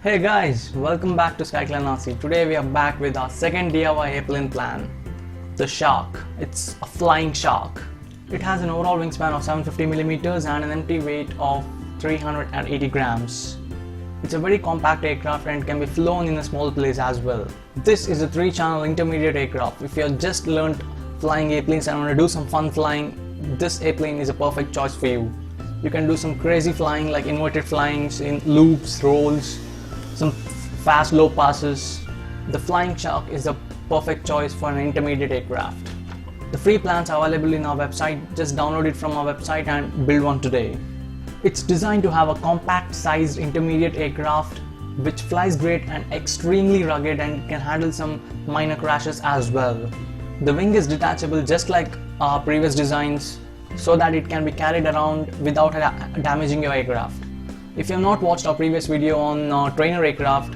Hey guys, welcome back to SkyClanRC. Today we are back with our second DIY airplane plan, the Shark. It's a flying shark. It has an overall wingspan of 750mm and an empty weight of 380 grams. It's a very compact aircraft and can be flown in a small place as well. This is a 3-channel intermediate aircraft. If you have just learned flying airplanes and want to do some fun flying, this airplane is a perfect choice for you. You can do some crazy flying like inverted flyings in loops, rolls, some fast low passes. The Flying Shark is the perfect choice for an intermediate aircraft. The free plans are available in our website. Just download it from our website and build one today. It's designed to have a compact sized intermediate aircraft which flies great and extremely rugged and can handle some minor crashes as well. The wing is detachable just like our previous designs so that it can be carried around without damaging your aircraft. If you have not watched our previous video on trainer aircraft,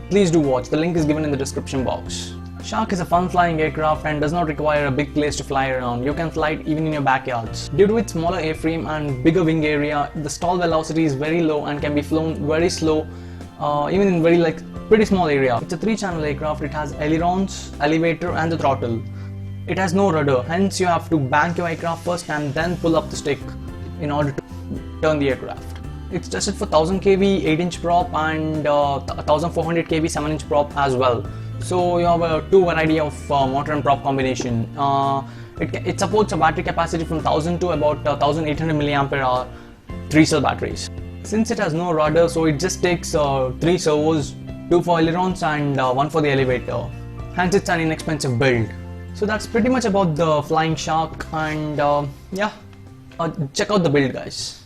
please do watch. The link is given in the description box. Shark is a fun flying aircraft and does not require a big place to fly around. You can fly it even in your backyards. Due to its smaller airframe and bigger wing area, the stall velocity is very low and can be flown very slow, even in pretty small area. It's a 3-channel aircraft. It has ailerons, elevator and the throttle. It has no rudder, hence you have to bank your aircraft first and then pull up the stick in order to turn the aircraft. It's tested for 1000 kV 8-inch prop and 1400 kV 7-inch prop as well. So you have a two variety of motor and prop combination. It supports a battery capacity from 1000 to about 1800 mAh 3-cell batteries. Since it has no rudder, so it just takes 3 servos, 2 for ailerons and 1 for the elevator. Hence it's an inexpensive build. So that's pretty much about the Flying Shark and check out the build, guys.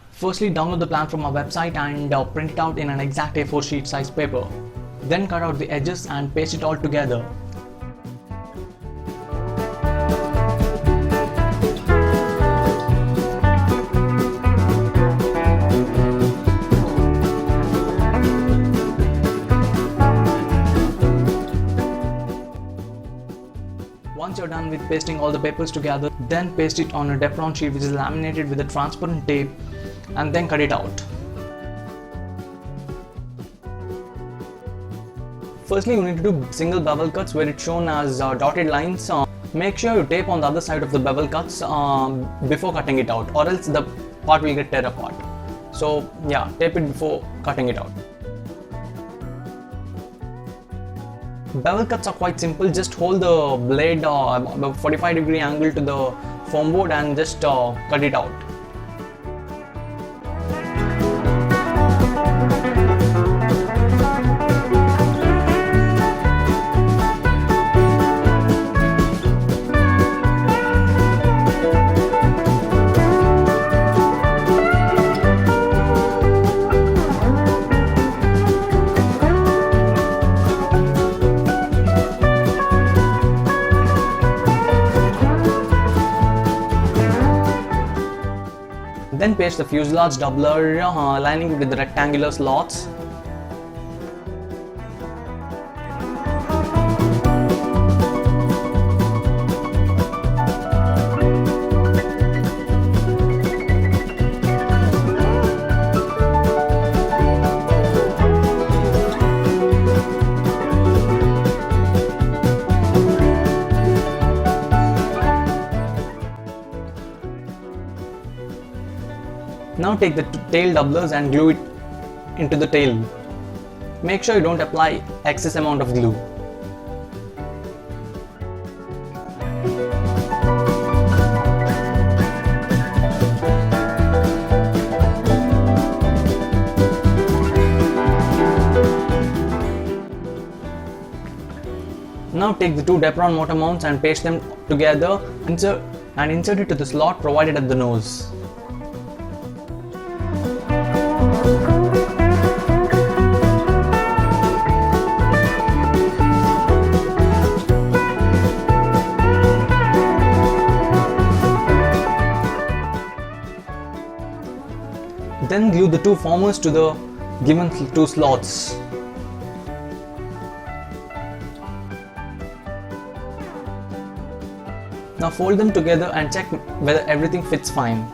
Firstly, download the plan from our website and print it out in an exact A4 sheet size paper. Then cut out the edges and paste it all together. Once you're done with pasting all the papers together, then paste it on a Depron sheet which is laminated with a transparent tape and then cut it out. Firstly, you need to do single bevel cuts where it's shown as dotted lines. Make sure you tape on the other side of the bevel cuts before cutting it out, or else the part will get tear apart. So yeah, tape it before cutting it out. Bevel cuts are quite simple. Just hold the blade about 45-degree angle to the foam board and just cut it out. Then paste the fuselage doubler, lining it with the rectangular slots. Now take the tail doublers and glue it into the tail. Make sure you don't apply excess amount of glue. Now take the 2 Depron motor mounts and paste them together, insert it to the slot provided at the nose. Then glue the 2 formers to the given 2 slots. Now fold them together and check whether everything fits fine.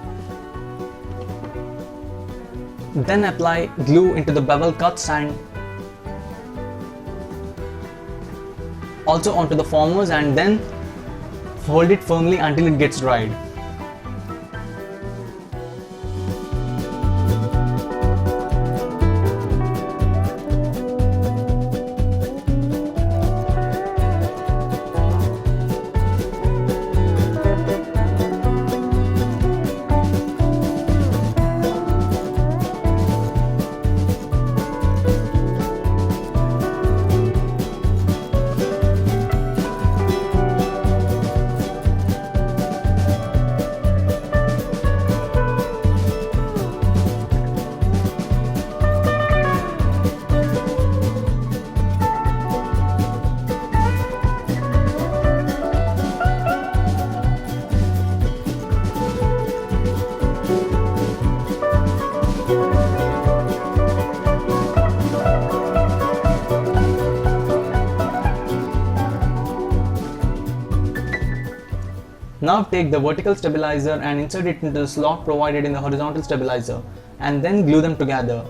Then apply glue into the bevel cuts and also onto the formers, and then hold it firmly until it gets dried. Now take the vertical stabilizer and insert it into the slot provided in the horizontal stabilizer, and then glue them together.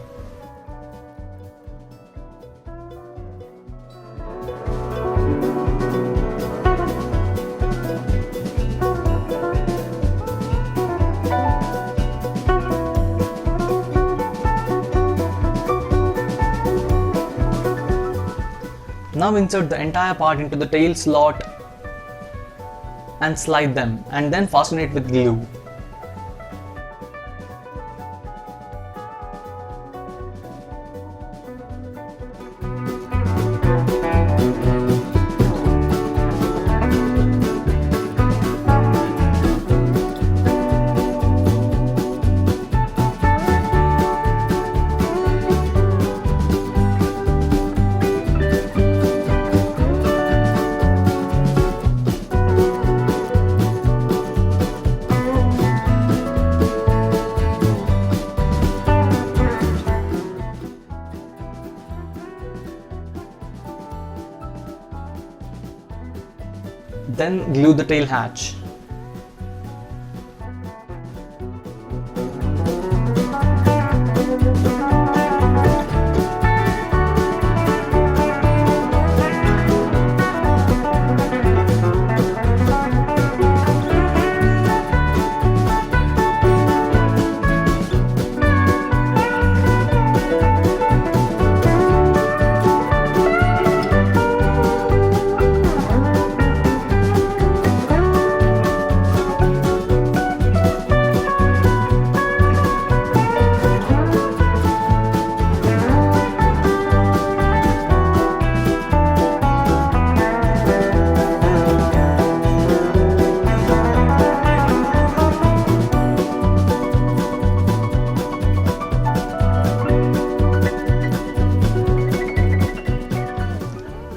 Now insert the entire part into the tail slot and slide them, and then fasten it with glue. Then glue the tail hatch.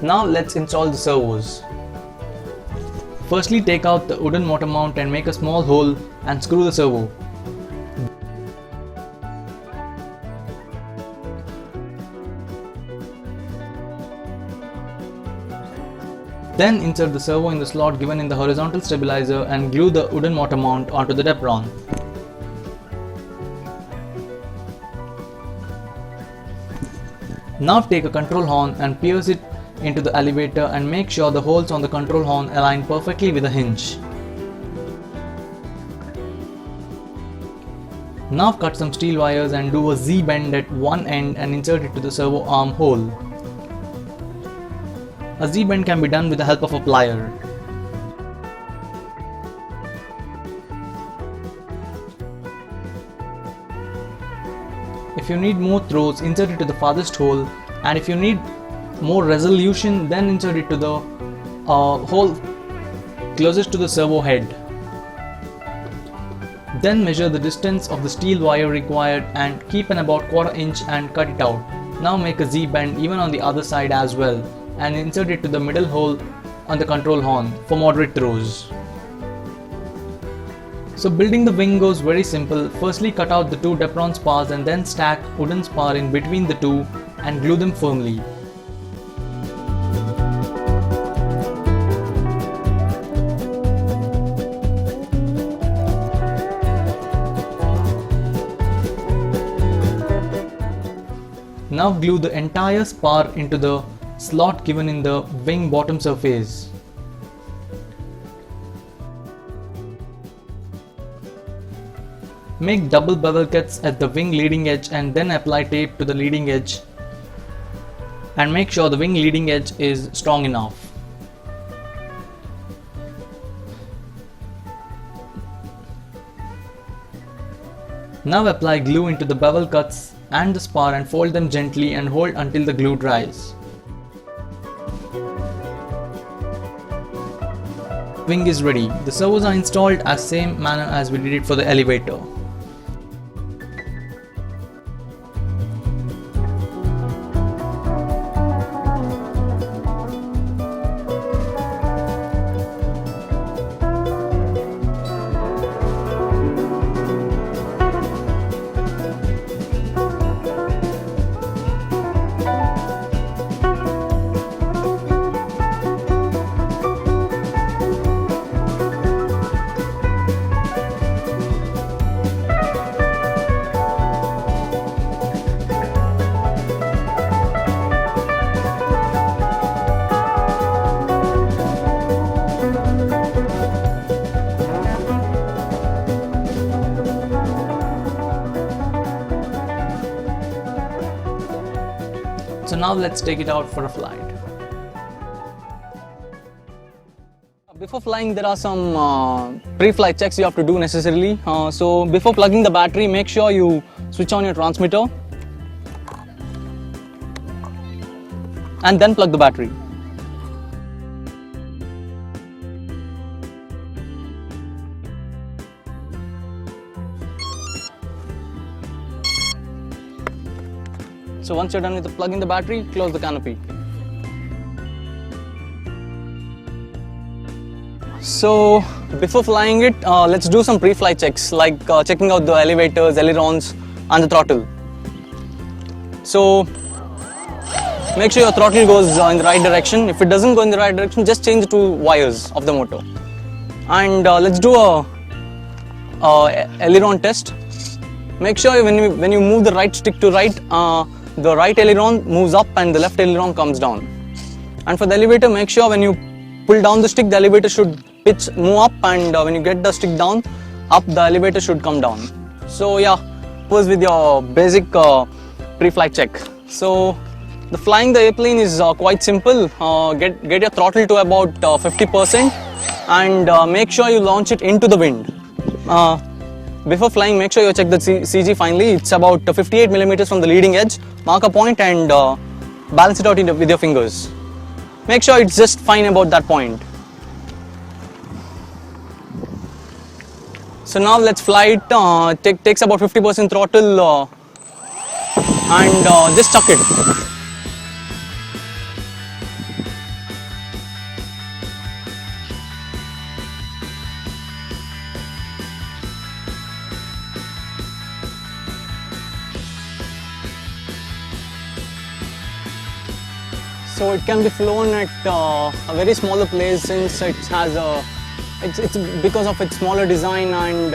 Now let's install the servos. Firstly, take out the wooden motor mount and make a small hole and screw the servo. Then insert the servo in the slot given in the horizontal stabilizer and glue the wooden motor mount onto the Depron. Now take a control horn and pierce it into the elevator and make sure the holes on the control horn align perfectly with the hinge. Now cut some steel wires and do a Z bend at one end and insert it to the servo arm hole. A Z bend can be done with the help of a plier. If you need more throws, insert it to the farthest hole, and if you need more resolution, then insert it to the hole closest to the servo head. Then measure the distance of the steel wire required and keep an about quarter inch and cut it out. Now make a Z bend even on the other side as well and insert it to the middle hole on the control horn for moderate throws. So building the wing goes very simple. Firstly, cut out the two Depron spars and then stack wooden spar in between the two and glue them firmly. Now glue the entire spar into the slot given in the wing bottom surface. Make double bevel cuts at the wing leading edge and then apply tape to the leading edge, and make sure the wing leading edge is strong enough. Now apply glue into the bevel cuts and the spar and fold them gently and hold until the glue dries. Wing is ready. The servos are installed as same manner as we did it for the elevator. So now let's take it out for a flight. Before flying, there are some pre-flight checks you have to do necessarily. So before plugging the battery, make sure you switch on your transmitter and then plug the battery. So once you're done with plugging the battery, close the canopy. So before flying it, let's do some pre-flight checks like checking out the elevators, ailerons and the throttle. So make sure your throttle goes in the right direction. If it doesn't go in the right direction, just change the two wires of the motor. And let's do a aileron test. Make sure when you move the right stick to right, the right aileron moves up and the left aileron comes down. And for the elevator, make sure when you pull down the stick, the elevator should move up, and when you get the stick down, up, the elevator should come down. So yeah, was with your basic pre-flight check. So the flying the airplane is quite simple. Get your throttle to about 50% and make sure you launch it into the wind. Before flying, make sure you check the CG finally. It's about 58 millimeters from the leading edge. Mark a point and balance it out with your fingers. Make sure it's just fine about that point. So now let's fly it. Takes about 50% throttle and just chuck it. So it can be flown at a very smaller place, since it has it's because of its smaller design and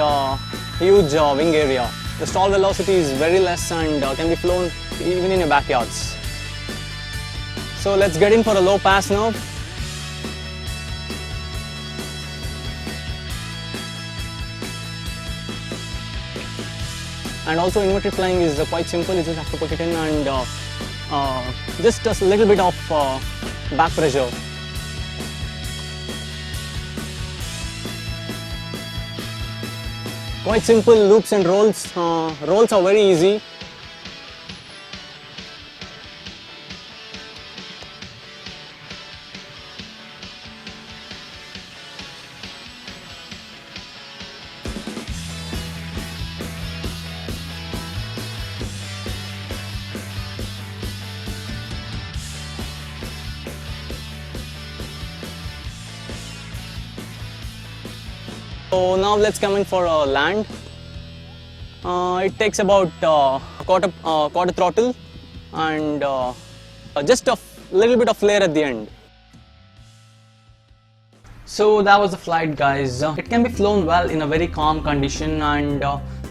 huge wing area. The stall velocity is very less and can be flown even in your backyards. So let's get in for a low pass now. And also inverted flying is quite simple. You just have to put it in and just a little bit of back pressure. Quite simple loops and rolls. Rolls are very easy. So now let's come in for a land. It takes about quarter throttle and just a little bit of flare at the end. So that was the flight, guys. It can be flown well in a very calm condition, and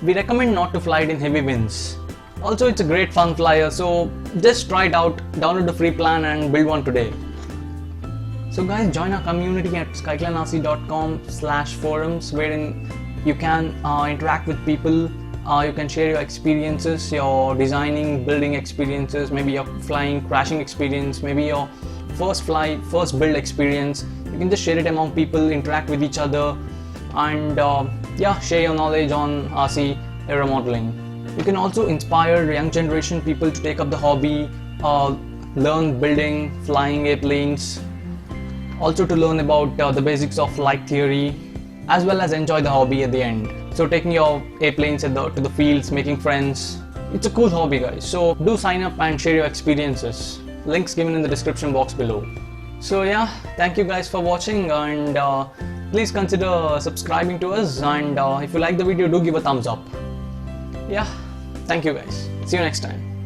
we recommend not to fly it in heavy winds. Also, it's a great fun flyer, so just try it out, download the free plan and build one today. So guys, join our community at skyclanrc.com/forums, wherein you can interact with people. You can share your experiences, your designing, building experiences, maybe your flying, crashing experience, maybe your first flight, first build experience. You can just share it among people, interact with each other, and share your knowledge on RC aero modeling. You can also inspire young generation people to take up the hobby, learn building, flying airplanes, also to learn about the basics of flight theory, as well as enjoy the hobby at the end. So taking your airplanes to the fields, making friends, it's a cool hobby guys. So do sign up and share your experiences. Links given in the description box below. So yeah, thank you guys for watching, and please consider subscribing to us, and if you like the video, do give a thumbs up. Yeah, thank you guys. See you next time.